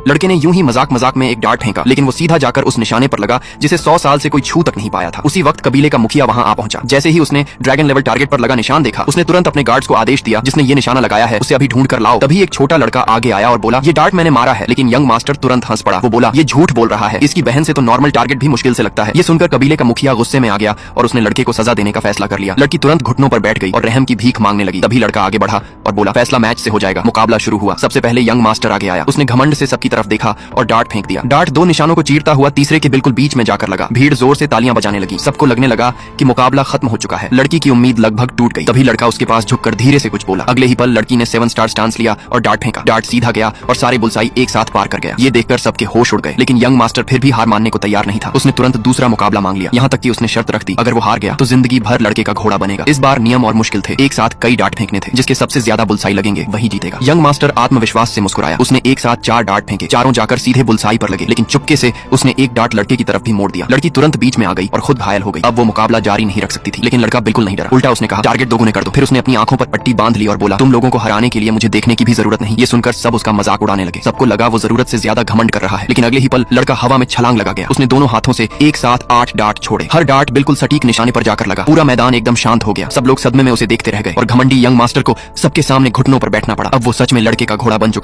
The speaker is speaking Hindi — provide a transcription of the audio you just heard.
लड़के ने यूं ही मजाक मजाक में एक डार्ट फेंका, लेकिन वो सीधा जाकर उस निशाने पर लगा जिसे 100 साल से कोई छू तक नहीं पाया था। उसी वक्त कबीले का मुखिया वहां आ पहुंचा। जैसे ही उसने ड्रैगन लेवल टारगेट पर लगा निशान देखा, उसने तुरंत अपने गार्ड्स को आदेश दिया, जिसने ये निशाना लगाया है उसे अभी ढूंढ कर लाओ। तभी एक छोटा लड़का आगे आया और बोला, ये डार्ट मैंने मारा है। लेकिन यंग मास्टर तुरंत हंस पड़ा। वो बोला, ये झूठ बोल रहा है, इसकी बहन से तो नॉर्मल टारगेट भी मुश्किल से लगता है। ये सुनकर कबीले का मुखिया गुस्से में आ गया और उसने लड़के को सजा देने का फैसला कर लिया। लड़की तुरंत घुटनों पर बैठ गई और रहम की भीख मांगने लगी। तभी लड़का आगे बढ़ा और बोला, फैसला मैच से हो जाएगा। मुकाबला शुरू हुआ। सबसे पहले यंग मास्टर आगे आया। उसने घमंड से सबकी तरफ देखा और डार्ट फेंक दिया। डार्ट 2 निशानों को चीरता हुआ तीसरे के बिल्कुल बीच में जाकर लगा। भीड़ जोर से तालियां बजाने लगी। सबको लगने लगा कि मुकाबला खत्म हो चुका है। लड़की की उम्मीद लगभग टूट गई। तभी लड़का उसके पास झुककर धीरे से कुछ बोला। अगले ही पल लड़की ने 7 स्टार स्टांस लिया और डार्ट फेंका। डार्ट सीधा गया और सारे बुलसाई एक साथ पार कर गया। ये देखकर सबके होश उड़ गए। लेकिन यंग मास्टर फिर भी हार मानने को तैयार नहीं था। उसने तुरंत दूसरा मुकाबला मांग लिया। यहाँ तक कि उसने शर्त रख दी, अगर वो हार गया तो जिंदगी भर लड़के का घोड़ा बनेगा। इस बार नियम और मुश्किल थे। एक साथ कई डार्ट फेंकने थे। जिसके सबसे ज्यादा बुलसाई लगेंगे वही जीतेगा। यंग मास्टर आत्मविश्वास से मुस्कुराया। उसने एक साथ 4 डार्ट फेंके। चारों जाकर सीधे बुलसाई पर लगे। लेकिन चुपके से उसने एक डार्ट लड़के की तरफ भी मोड़ दिया। लड़की तुरंत बीच में आ गई और खुद घायल हो गई। अब वो मुकाबला जारी नहीं रख सकती थी। लेकिन लड़का बिल्कुल नहीं डरा। उल्टा उसने कहा, टारगेट दोगुने कर दो। फिर उसने अपनी आंखों पर पट्टी बांध ली और बोला, तुम लोगों को हराने के लिए मुझे देखने की भी जरूरत नहीं। ये सुनकर सब उसका मजाक उड़ाने लगे। सबको लगा वो जरूरत से ज्यादा घमंड कर रहा है। लेकिन अगले ही पल लड़का हवा में छलांग लगा गया। उसने दोनों हाथों से एक साथ 8 डार्ट छोड़े। हर डार्ट बिल्कुल सटीक निशाने पर जाकर लगा। पूरा मैदान एकदम शांत हो गया। सब लोग सदमे में उसे देखते रह गए और घमंडी यंग मास्टर को सबके सामने घुटनों पर बैठना पड़ा। अब वो सच में लड़के का घोड़ा बन चुका।